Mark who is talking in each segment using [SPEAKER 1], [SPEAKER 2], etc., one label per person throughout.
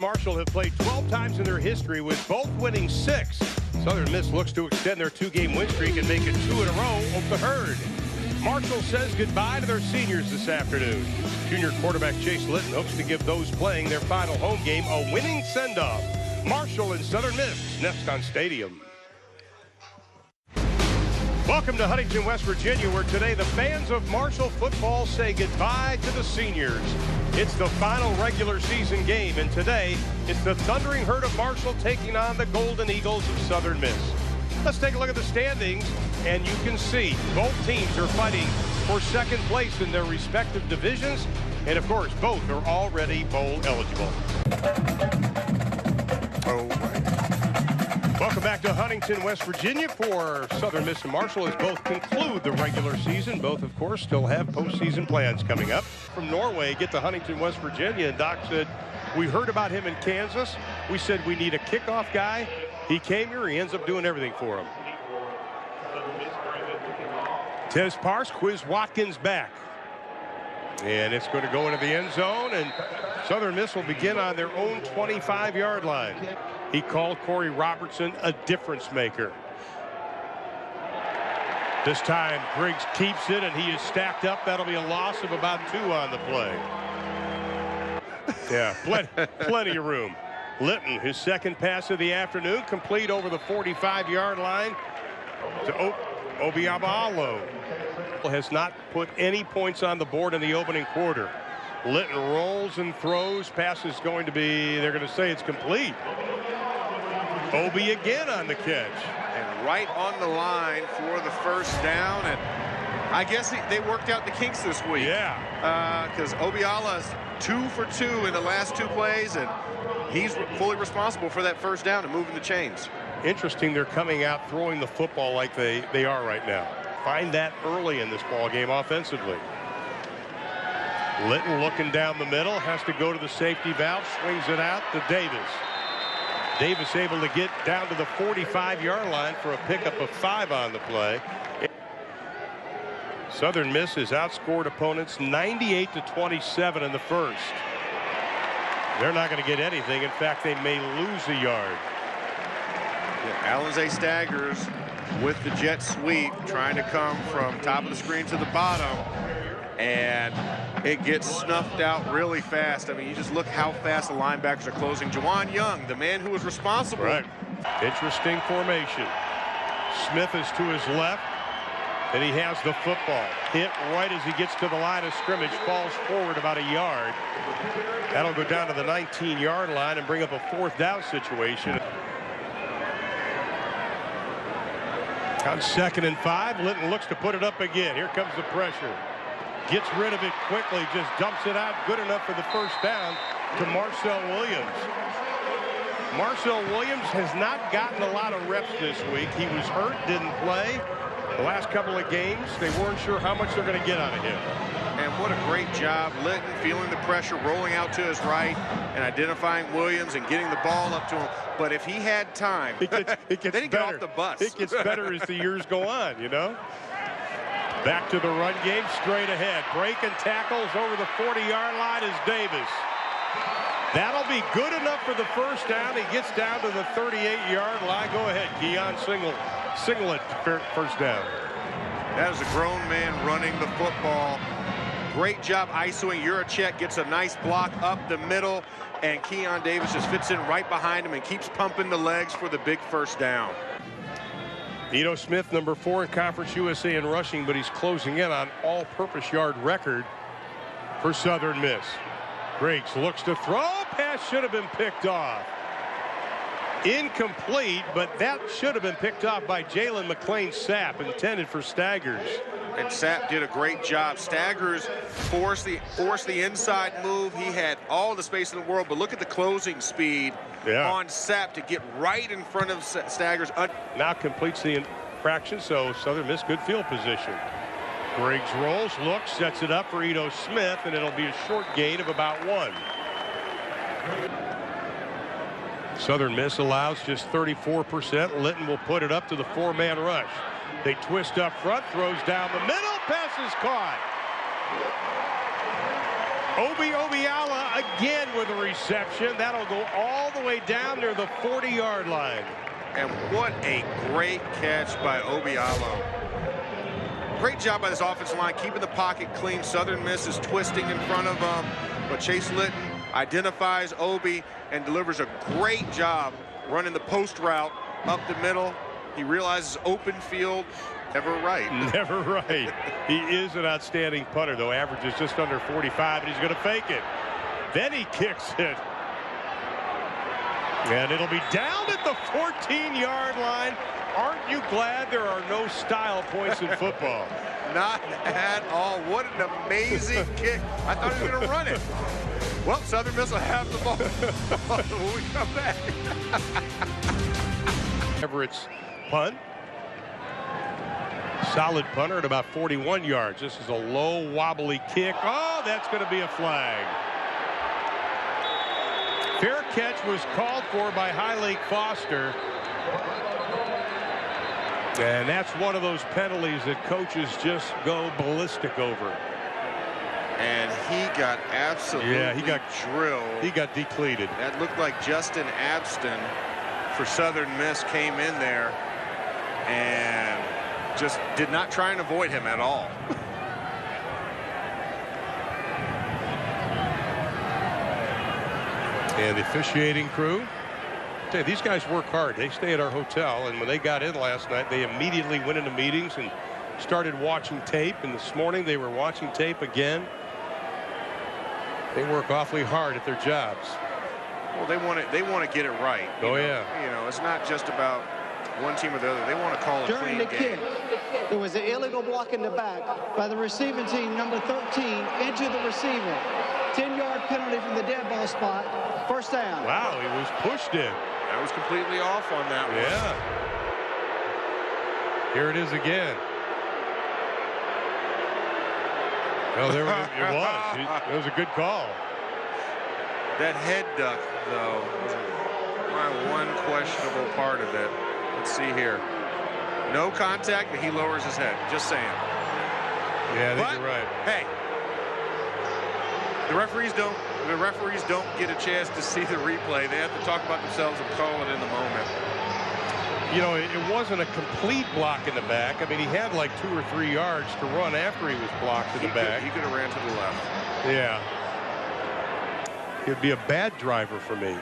[SPEAKER 1] Marshall have played 12 times in their history, with both winning 6. Southern Miss looks to extend their 2-game win streak and make it 2 in a row over the Herd. Marshall says goodbye to their seniors this afternoon. Junior quarterback Chase Litton hopes to give those playing their final home game a winning send-off. Marshall and Southern Miss next on Stadium. Welcome to Huntington, West Virginia, where today the fans of Marshall football say goodbye to the seniors. It's the final regular season game, and today it's the Thundering Herd of Marshall taking on the Golden Eagles of Southern Miss. Let's take a look at the standings, and you can see both teams are fighting for second place in their respective divisions, and of course both are already bowl eligible. Welcome back to Huntington, West Virginia for Southern Miss and Marshall as both conclude the regular season. Both, of course, still have postseason plans coming up. From Norway, get to Huntington, West Virginia, and Doc said, we heard about him in Kansas. We said we need a kickoff guy. He came here. He ends up doing everything for him. Tez Parse, Quiz Watkins back. And it's going to go into the end zone, and Southern Miss will begin on their own 25-yard line. He called Corey Robertson a difference maker. This time, Griggs keeps it, and he is stacked up. That'll be a loss of about 2 on the play. Yeah, plenty of room. Litton, his second pass of the afternoon, complete over the 45-yard line to Obiabalo. Has not put any points on the board in the opening quarter. Litton rolls and throws. Pass is going to be, they're going to say it's complete. Obi again on the catch.
[SPEAKER 2] And right on the line for the first down. And I guess they worked out the kinks this week.
[SPEAKER 1] Yeah.
[SPEAKER 2] Because Obiala's 2 for 2 in the last 2 plays, and he's fully responsible for that first down and moving the chains.
[SPEAKER 1] Interesting, they're coming out throwing the football like they are right now. Find that early in this ball game offensively. Litton looking down the middle, has to go to the safety valve, swings it out to Davis. Davis able to get down to the 45-yard line for a pickup of 5 on the play. Southern Miss has outscored opponents 98-27 in the first. They're not going to get anything. In fact, they may lose a yard.
[SPEAKER 2] Yeah, Alizé Staggers with the jet sweep, trying to come from top of the screen to the bottom, and it gets snuffed out really fast. I mean, you just look how fast the linebackers are closing. Juwan Young, the man who was responsible.
[SPEAKER 1] Right. Interesting formation. Smith is to his left, and he has the football. Hit right as he gets to the line of scrimmage, falls forward about a yard. That'll go down to the 19-yard line and bring up a 4th down situation. On 2nd and 5, Litton looks to put it up again. Here comes the pressure. Gets rid of it quickly, just dumps it out good enough for the first down to Marcel Williams. Marcel Williams has not gotten a lot of reps this week. He was hurt, didn't play. The last couple of games, they weren't sure how much they're going to get out of him.
[SPEAKER 2] And what a great job. Litton feeling the pressure, rolling out to his right, and identifying Williams and getting the ball up to him. But if he had time,
[SPEAKER 1] it gets
[SPEAKER 2] then he
[SPEAKER 1] better.
[SPEAKER 2] get off the bus.
[SPEAKER 1] It gets better as the years go on, you know. Back to the run game, straight ahead. Breaking tackles over the 40-yard line is Davis. That'll be good enough for the first down. He gets down to the 38-yard line. Go ahead, Keon, single it first down.
[SPEAKER 2] That is a grown man running the football. Great job ISOing. Yurachek gets a nice block up the middle, and Keon Davis just fits in right behind him and keeps pumping the legs for the big first down.
[SPEAKER 1] Ito Smith, number 4 in Conference USA in rushing, but he's closing in on all-purpose yard record for Southern Miss. Griggs looks to throw. Pass should have been picked off. Incomplete, but that should have been picked off by Jalen McLean-Sapp, intended for Staggers.
[SPEAKER 2] And Sapp did a great job. Staggers forced the inside move. He had all the space in the world, but look at the closing speed on Sapp to get right in front of Staggers.
[SPEAKER 1] Now completes the infraction, so Southern Miss good field position. Griggs rolls, looks, sets it up for Ito Smith, and it'll be a short gain of about 1. Southern Miss allows just 34%. Litton will put it up to the 4-man rush. They twist up front, throws down the middle, pass is caught. Obiala again with a reception. That'll go all the way down near the 40-yard line.
[SPEAKER 2] And what a great catch by Obialo. Great job by this offensive line, keeping the pocket clean. Southern Miss is twisting in front of them, but Chase Litton identifies Obi and delivers a great job running the post route up the middle. He realizes open field, never right.
[SPEAKER 1] Never right. He is an outstanding punter, though. Averages just under 45, and he's going to fake it. Then he kicks it. And it'll be down at the 14-yard line. Aren't you glad there are no style points in football?
[SPEAKER 2] Not at all. What an amazing kick. I thought he was going to run it. Well, Southern Miss will have the ball when we come back.
[SPEAKER 1] Everett's punt. Solid punter at about 41 yards. This is a low, wobbly kick. Oh, that's going to be a flag. Fair catch was called for by High Lake Foster. And that's one of those penalties that coaches just go ballistic over.
[SPEAKER 2] And he got absolutely drilled.
[SPEAKER 1] He got depleted.
[SPEAKER 2] That looked like Justin Abston for Southern Miss came in there and just did not try and avoid him at all.
[SPEAKER 1] And the officiating crew, these guys work hard. They stay at our hotel, and when they got in last night, they immediately went into meetings and started watching tape. And this morning they were watching tape again. They work awfully hard at their jobs.
[SPEAKER 2] Well, they want to get it right.
[SPEAKER 1] Yeah.
[SPEAKER 2] You know, it's not just about one team or the other. They want to call a
[SPEAKER 3] During the
[SPEAKER 2] clean game.
[SPEAKER 3] kick, there was an illegal block in the back by the receiving team, number 13, into the receiver. 10-yard penalty from the dead ball spot. First down.
[SPEAKER 1] Wow, he was pushed in.
[SPEAKER 2] I was completely off on that one.
[SPEAKER 1] Yeah. Here it is again. Well, there it was. It was a good call.
[SPEAKER 2] That head duck, though, was my one questionable part of it. Let's see here. No contact, but he lowers his head. Just saying.
[SPEAKER 1] Yeah, I think you're right.
[SPEAKER 2] Hey, the referees don't get a chance to see the replay. They have to talk about themselves and call it in the moment.
[SPEAKER 1] You know, it wasn't a complete block in the back. I mean, he had like 2 or 3 yards to run after he was blocked in the back.
[SPEAKER 2] He could have ran to the left.
[SPEAKER 1] Yeah. He'd be a bad driver for me.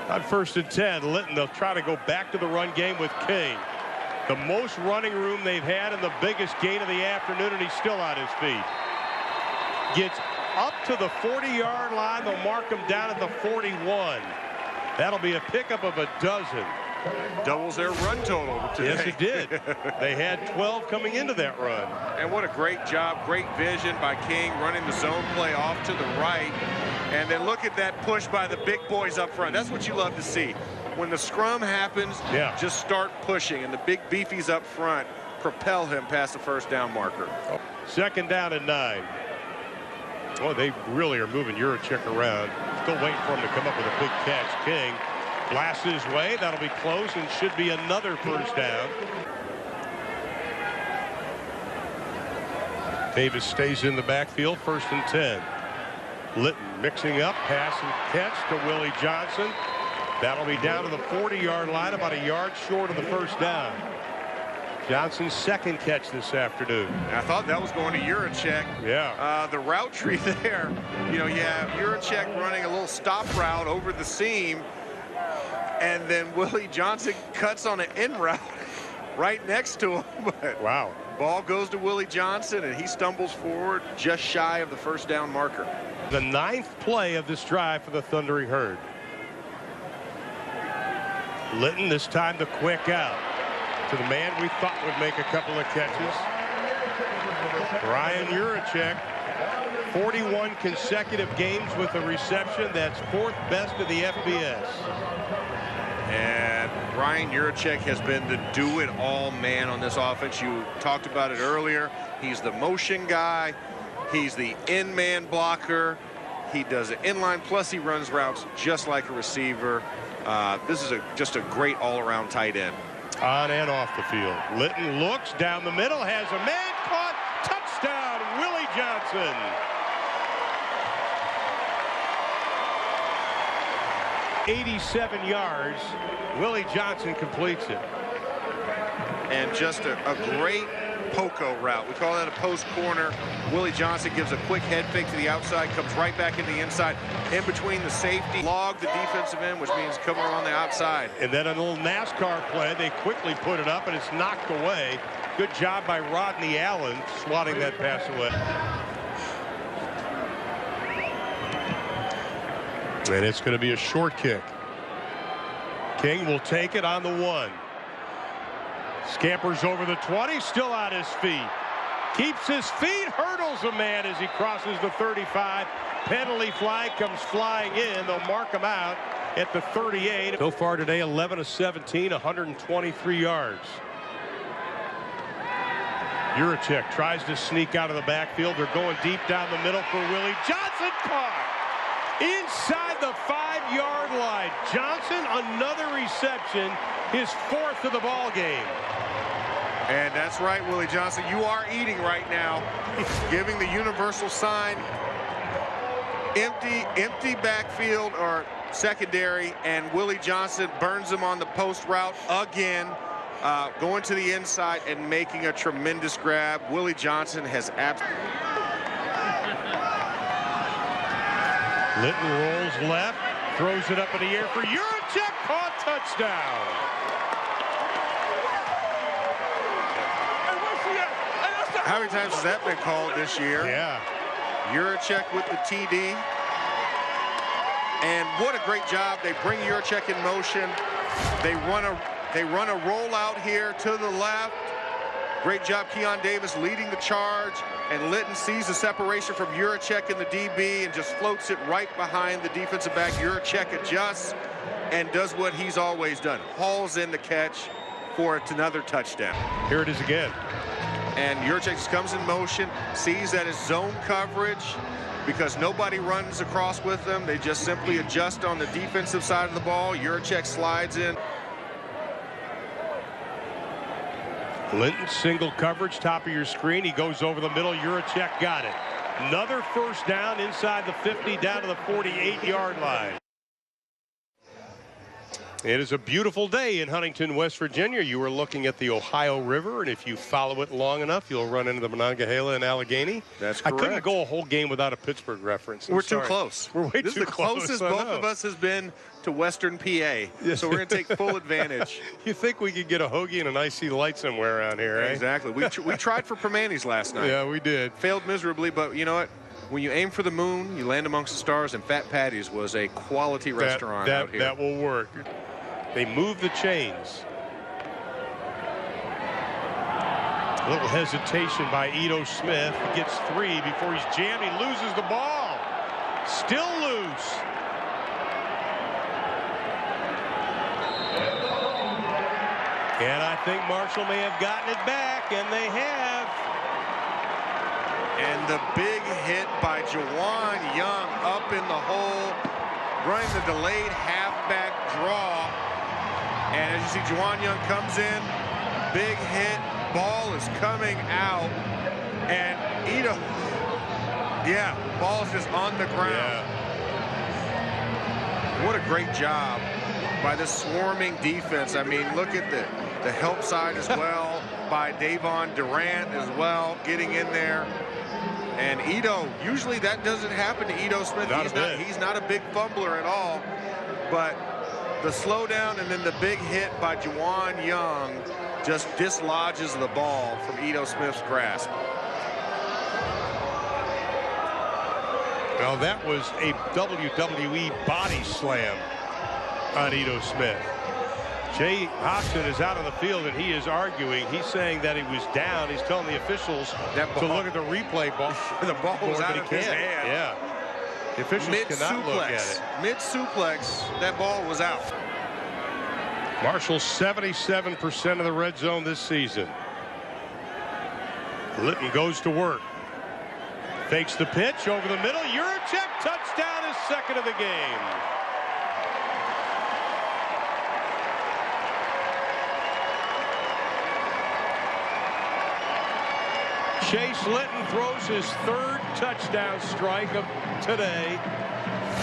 [SPEAKER 1] On 1st and 10, Litton, they'll try to go back to the run game with King. The most running room they've had and the biggest gain of the afternoon, and he's still on his feet. Gets up to the 40-yard line. They'll mark him down at the 41. That'll be a pickup of a dozen.
[SPEAKER 2] Doubles their run total today.
[SPEAKER 1] Yes, it did. They had 12 coming into that run.
[SPEAKER 2] And what a great job, great vision by King, running the zone play off to the right. And then look at that push by the big boys up front. That's what you love to see. When the scrum happens, just start pushing, and the big beefies up front propel him past the first down marker.
[SPEAKER 1] 2nd down and 9. Oh, they really are moving Yurachek around. Still waiting for him to come up with a big catch. King blasts his way. That'll be close and should be another first down. Davis stays in the backfield. 1st and 10. Litton mixing up, pass and catch to Willie Johnson. That'll be down to the 40-yard line, about a yard short of the first down. Johnson's 2nd catch this afternoon.
[SPEAKER 2] And I thought that was going to Yurachek.
[SPEAKER 1] Yeah.
[SPEAKER 2] The route tree there, you know, you have Yurachek running a little stop route over the seam, and then Willie Johnson cuts on an in route right next to him. But
[SPEAKER 1] wow.
[SPEAKER 2] Ball goes to Willie Johnson, and he stumbles forward just shy of the first down marker.
[SPEAKER 1] The 9th play of this drive for the Thundering Herd. Litton, this time the quick out to the man we thought would make a couple of catches. Ryan Yurachek, 41 consecutive games with a reception. That's 4th best in the FBS.
[SPEAKER 2] And Ryan Yurachek has been the do-it-all man on this offense. You talked about it earlier. He's the motion guy. He's the in-man blocker. He does it inline, plus he runs routes just like a receiver. This is just a great all-around tight end.
[SPEAKER 1] On and off the field. Litton looks down the middle, has a man caught. Touchdown, Willie Johnson. 87 yards. Willie Johnson completes it.
[SPEAKER 2] And just a great Poco route. We call that a post corner. Willie Johnson gives a quick head fake to the outside, comes right back in the inside, in between the safety, log the defensive end, which means come around the outside.
[SPEAKER 1] And then a little NASCAR play. They quickly put it up, and it's knocked away. Good job by Rodney Allen swatting that pass away. And it's going to be a short kick. King will take it on the 1. Scampers over the 20, still on his feet. Keeps his feet, hurdles a man as he crosses the 35. Penalty flag comes flying in. They'll mark him out at the 38. So far today, 11 of 17, 123 yards. Yurachek tries to sneak out of the backfield. They're going deep down the middle for Willie Johnson. Caught inside the 5-yard line. Johnson, another reception, his 4th of the ball game.
[SPEAKER 2] And that's right, Willie Johnson. You are eating right now, giving the universal sign. Empty backfield or secondary, and Willie Johnson burns him on the post route again. Going to the inside and making a tremendous grab. Willie Johnson has absolutely.
[SPEAKER 1] Litton rolls left, throws it up in the air for Yurachek, caught, touchdown.
[SPEAKER 2] How many times has that been called this year?
[SPEAKER 1] Yeah.
[SPEAKER 2] Yurachek with the TD. And what a great job. They bring Yurachek in motion. They run a rollout here to the left. Great job, Keon Davis leading the charge. And Litton sees the separation from Yurachek in the DB and just floats it right behind the defensive back. Yurachek adjusts and does what he's always done. Hauls in the catch for another touchdown.
[SPEAKER 1] Here it is again.
[SPEAKER 2] And Yurachek just comes in motion, sees that it's zone coverage because nobody runs across with them. They just simply adjust on the defensive side of the ball. Yurachek slides in.
[SPEAKER 1] Linton single coverage, top of your screen. He goes over the middle. Yurachek got it. Another first down inside the 50, down to the 48-yard line. It is a beautiful day in Huntington, West Virginia. You are looking at the Ohio River, and if you follow it long enough, you'll run into the Monongahela and Allegheny.
[SPEAKER 2] That's correct.
[SPEAKER 1] I couldn't go a whole game without a Pittsburgh reference.
[SPEAKER 2] We're too close.
[SPEAKER 1] We're way
[SPEAKER 2] this
[SPEAKER 1] too
[SPEAKER 2] is the
[SPEAKER 1] close.
[SPEAKER 2] closest both of us has been to Western PA. So we're going to take full advantage.
[SPEAKER 1] You think we could get a hoagie and an icy light somewhere around here, eh?
[SPEAKER 2] Exactly. We tried for Permanis last night.
[SPEAKER 1] Yeah, we did.
[SPEAKER 2] Failed miserably, but you know what? When you aim for the moon, you land amongst the stars, and Fat Patty's was a quality restaurant out here.
[SPEAKER 1] That will work. They move the chains. A little hesitation by Ito Smith. He gets 3 before he's jammed. He loses the ball. Still loose. And I think Marshall may have gotten it back, and they have.
[SPEAKER 2] And the big hit by Juwan Young up in the hole, running the delayed halfback draw. And as you see, Juwan Young comes in, big hit, ball is coming out, and Ito, yeah, ball's just on the ground. Yeah. What a great job by this swarming defense. I mean, look at the help side as well by Davon Durant as well, getting in there. And Ito, usually that doesn't happen to Ito Smith. He's not a big fumbler at all, but the slowdown and then the big hit by Juwan Young just dislodges the ball from Ito Smith's grasp.
[SPEAKER 1] Well, that was a WWE body slam on Ito Smith. Jay Hodgson is out on the field, and he is arguing. He's saying that he was down. He's telling the officials to look at the replay ball.
[SPEAKER 2] The ball was out of his hand.
[SPEAKER 1] Yeah. The officials cannot look at it.
[SPEAKER 2] Mid-suplex, that ball was out.
[SPEAKER 1] Marshall 77% of the red zone this season. Litton goes to work. Fakes the pitch over the middle. Yurachek, touchdown, his 2nd of the game. Chase Litton throws his 3rd touchdown strike of today.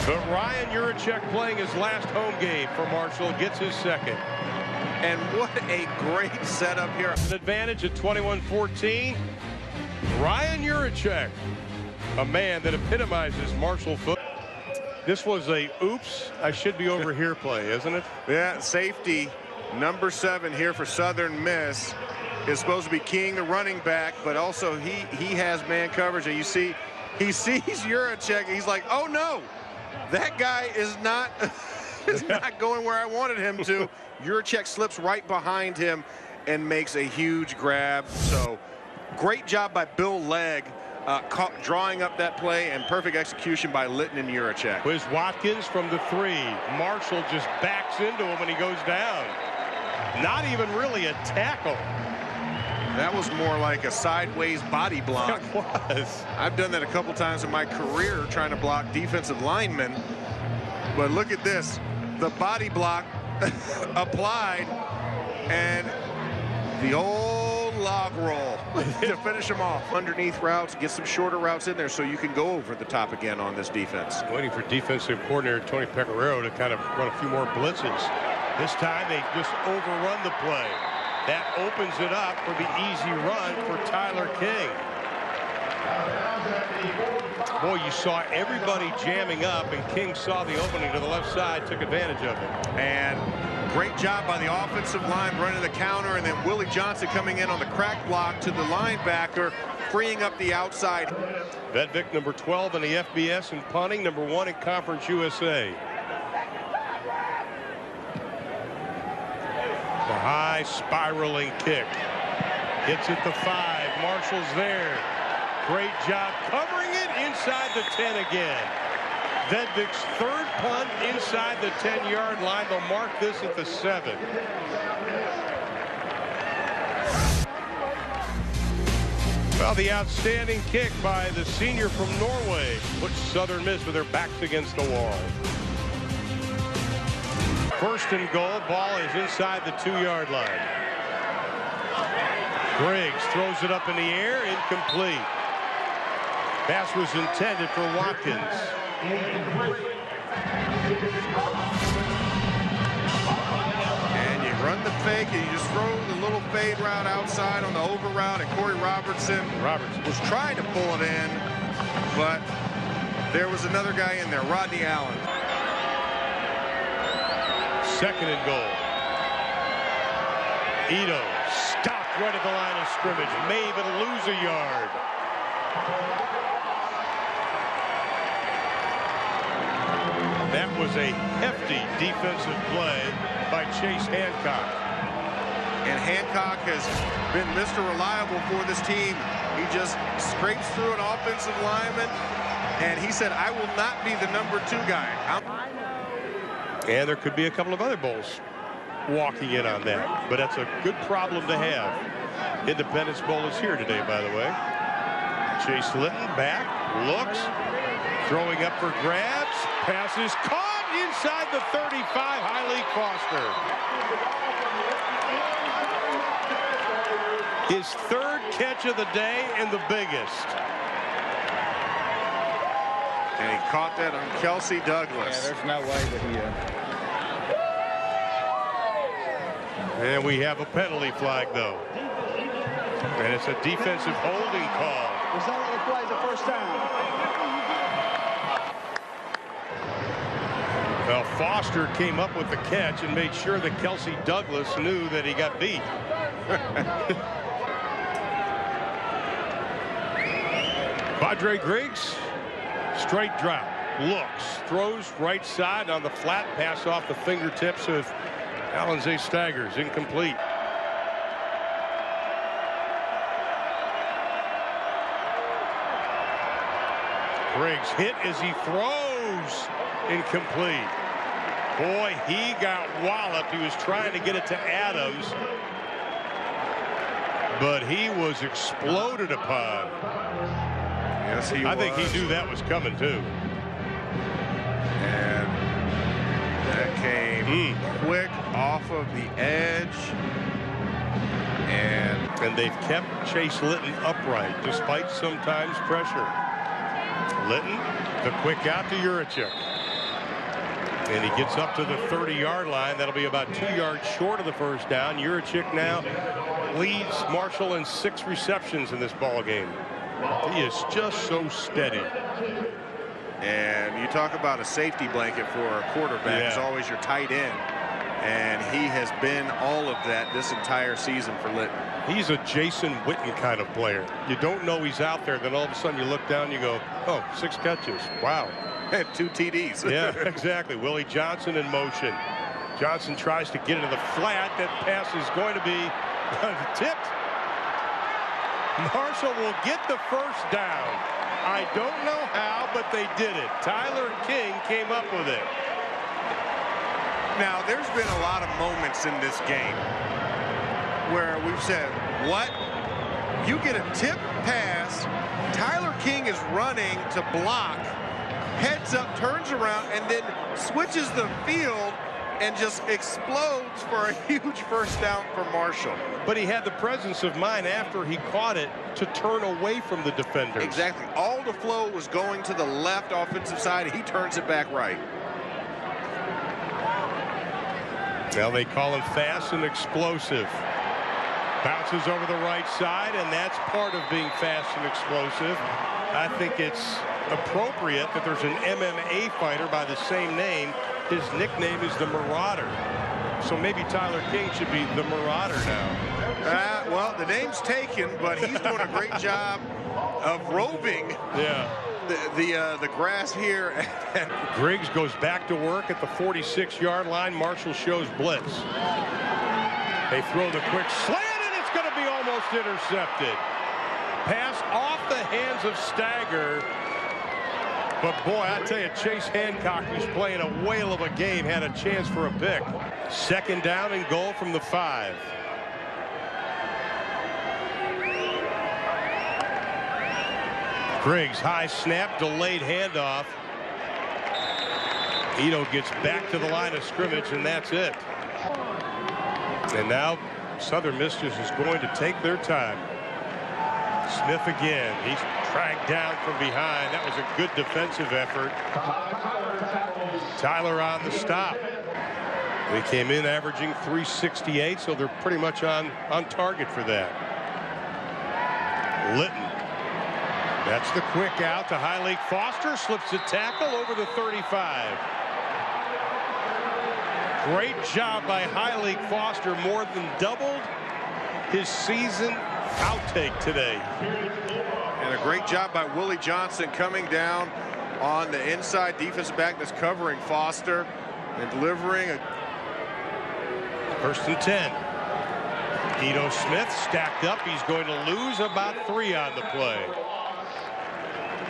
[SPEAKER 1] But Ryan Juracek, playing his last home game for Marshall, gets his second.
[SPEAKER 2] And what a great setup here.
[SPEAKER 1] An advantage at 21-14. Ryan Juracek, a man that epitomizes Marshall football. This was a oops, I should be over here play, isn't it?
[SPEAKER 2] Yeah, safety number 7 here for Southern Miss is supposed to be keying the running back, but also he has man coverage, and you see he sees Juracek. He's like, oh no, that guy is not not going where I wanted him to. Juracek slips right behind him and makes a huge grab. So great job by Bill Legg, drawing up that play, and perfect execution by Litton and Juracek.
[SPEAKER 1] Quiz Watkins from the 3. Marshall just backs into him and he goes down. Not even really a tackle.
[SPEAKER 2] That was more like a sideways body block.
[SPEAKER 1] It was.
[SPEAKER 2] I've done that a couple times in my career trying to block defensive linemen. But look at this. The body block applied, and the old log roll to finish them off. Underneath routes, get some shorter routes in there so you can go over the top again on this defense.
[SPEAKER 1] Waiting for defensive coordinator Tony Pecoraro to kind of run a few more blitzes. This time they just overrun the play. That opens it up for the easy run for Tyler King. Boy, you saw everybody jamming up, and King saw the opening to the left side, took advantage of it.
[SPEAKER 2] And great job by the offensive line running the counter, and then Willie Johnson coming in on the crack block to the linebacker, freeing up the outside.
[SPEAKER 1] Vedvik, number 12 in the FBS in punting, number 1 in Conference USA. The high spiraling kick. Hits at the 5. Marshall's there. Great job covering it inside the 10 again. Vedvik's 3rd punt inside the 10-yard line. They'll mark this at the 7. Well, the outstanding kick by the senior from Norway puts Southern Miss with their backs against the wall. 1st and goal. Ball is inside the 2-yard line. Griggs throws it up in the air, incomplete. Pass was intended for Watkins.
[SPEAKER 2] And you run the fake, and you just throw the little fade route outside on the over route, and Corey Robertson was trying to pull it in, but there was another guy in there, Rodney Allen.
[SPEAKER 1] 2nd and goal. Ito stopped right at the line of scrimmage. May even lose a yard. That was a hefty defensive play by Chase Hancock.
[SPEAKER 2] And Hancock has been Mr. Reliable for this team. He just scrapes through an offensive lineman, and he said, I will not be the number 2 guy.
[SPEAKER 1] And there could be a couple of other Bulls walking in on that. But that's a good problem to have. Independence Bowl is here today, by the way. Chase Litton back, looks, throwing up for grabs. Pass is caught inside the 35. Hyleik Foster. His 3rd catch of the day and the biggest.
[SPEAKER 2] And he caught that on Kelsey Douglas.
[SPEAKER 4] Yeah, there's no way that he
[SPEAKER 1] And we have a penalty flag, though. And it's a defensive holding call.
[SPEAKER 3] Result of the play is a 1st down.
[SPEAKER 1] Well, Foster came up with the catch and made sure that Kelsey Douglas knew that he got beat. Quadre Griggs, straight drop, looks, throws right side on the flat, pass off the fingertips of Alizé Staggers, incomplete. Griggs hit as he throws, incomplete. Boy, he got walloped. He was trying to get it to Adams, but he was exploded upon.
[SPEAKER 2] Yes, he was.
[SPEAKER 1] I think he knew that was coming, too.
[SPEAKER 2] And that came quick off of the edge.
[SPEAKER 1] And they've kept Chase Litton upright, despite sometimes pressure. Litton, the quick out to Juracek. And he gets up to the 30-yard line. That'll be about 2 yards short of the first down. Yurachek now leads Marshall in 6 receptions in this ball game. He is just so steady.
[SPEAKER 2] And you talk about a safety blanket for a quarterback. It's always your tight end. And he has been all of that this entire season for Litton.
[SPEAKER 1] He's a Jason Witten kind of player. You don't know he's out there. Then all of a sudden you look down and you go, oh, 6 catches. Wow.
[SPEAKER 2] And 2 TDs.
[SPEAKER 1] Yeah, exactly. Willie Johnson in motion. Johnson tries to get into the flat. That pass is going to be tipped. Marshall will get the first down. I don't know how, but they did it. Tyler King came up with it.
[SPEAKER 2] Now, there's been a lot of moments in this game where we've said, what? You get a tip pass. Tyler King is running to block. Heads up, turns around, and then switches the field and just explodes for a huge first down for Marshall.
[SPEAKER 1] But he had the presence of mind after he caught it to turn away from the defenders.
[SPEAKER 2] Exactly. All the flow was going to the left offensive side. He turns it back right.
[SPEAKER 1] Now they call him fast and explosive. Bounces over the right side, and that's part of being fast and explosive. I think it's appropriate that there's an MMA fighter by the same name. His nickname is the Marauder. So maybe Tyler King should be the Marauder now.
[SPEAKER 2] Well, the name's taken, but he's doing a great job of roving the grass here.
[SPEAKER 1] Griggs goes back to work at the 46-yard line. Marshall shows blitz. They throw the quick slant, and it's going to be almost intercepted. Pass off the hands of Stagger. But boy, I tell you, Chase Hancock, who's playing a whale of a game, had a chance for a pick. Second down and goal from the 5. Griggs, high snap, delayed handoff. Ito gets back to the line of scrimmage, and that's it. And now Southern Miss is going to take their time. Smith again. He's tracked down from behind. That was a good defensive effort. Tyler on the stop. They came in averaging 368, so they're pretty much on target for that. Litton. That's the quick out to Hyleek Foster. Slips a tackle over the 35. Great job by Hyleek Foster. More than doubled his season outtake today.
[SPEAKER 2] And a great job by Willie Johnson coming down on the inside defensive back that's covering Foster and delivering a
[SPEAKER 1] first and 10. Ito Smith stacked up. He's going to lose about 3 on the play.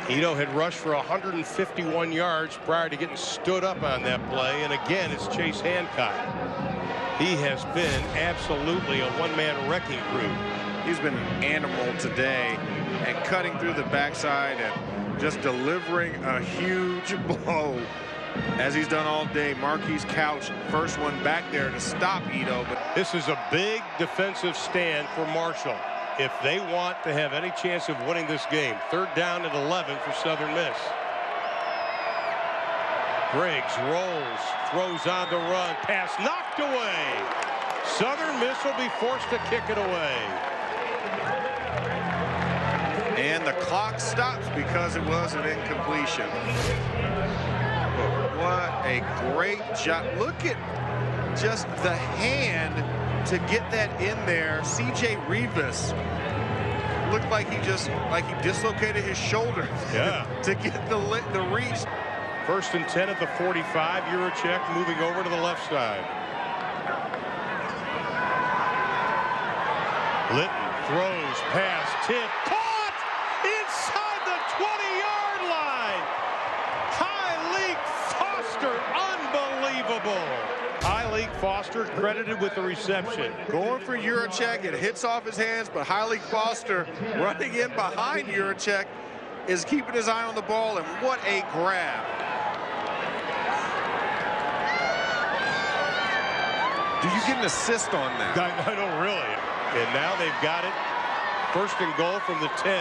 [SPEAKER 1] Ito had rushed for 151 yards prior to getting stood up on that play. And again, it's Chase Hancock. He has been absolutely a one-man wrecking crew.
[SPEAKER 2] He's been an animal today and cutting through the backside and just delivering a huge blow as he's done all day. Marquise Couch, first one back there to stop Ito. But
[SPEAKER 1] this is a big defensive stand for Marshall if they want to have any chance of winning this game. Third down and 11 for Southern Miss. Griggs rolls, throws on the run, pass knocked away. Southern Miss will be forced to kick it away.
[SPEAKER 2] And the clock stops because it was an incompletion. What a great job. Look at just the hand to get that in there. C.J. Rivas looked like he dislocated his shoulder to get the reach.
[SPEAKER 1] First and 10 at the 45. Yurachek moving over to the left side. Litton throws, pass, tip, caught inside the 20-yard line. Hyleek Foster, unbelievable. Hyleek Foster credited with the reception.
[SPEAKER 2] Going for Yurachek, it hits off his hands, but Hyleek Foster running in behind Yurachek is keeping his eye on the ball, and what a grab. Do you get an assist on that?
[SPEAKER 1] I don't really. And now they've got it. First and goal from the 10.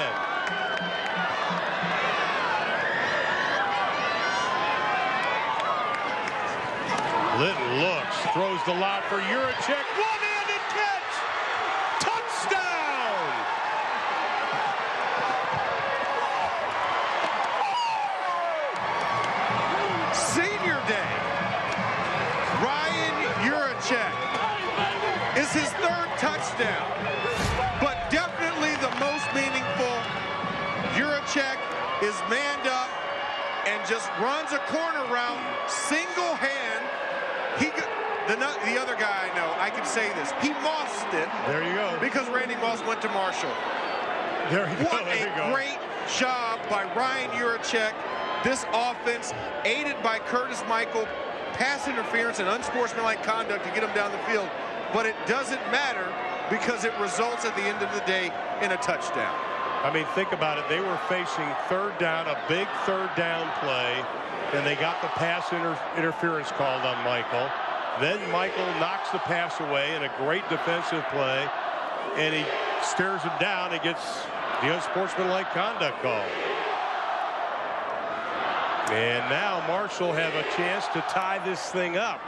[SPEAKER 1] Litton looks, throws the lob for Juracek. One-handed catch! Touchdown!
[SPEAKER 2] Senior day. Ryan Juracek is his 3rd touchdown, but definitely the most meaningful. Juracek is manned up and just runs a corner route, single hand. The other guy, I know, I can say this. He mossed it.
[SPEAKER 1] There you go.
[SPEAKER 2] Because Randy Moss went to Marshall.
[SPEAKER 1] There you go.
[SPEAKER 2] What a great job by Ryan Juracek. This offense, aided by Curtis Michael, pass interference and unsportsmanlike conduct to get him down the field. But it doesn't matter because it results at the end of the day in a touchdown.
[SPEAKER 1] I mean, think about it. They were facing 3rd down, a big 3rd down play, and they got the pass interference called on Michael. Then Michael knocks the pass away in a great defensive play, and he stares him down and gets the unsportsmanlike conduct call. And now Marshall have a chance to tie this thing up.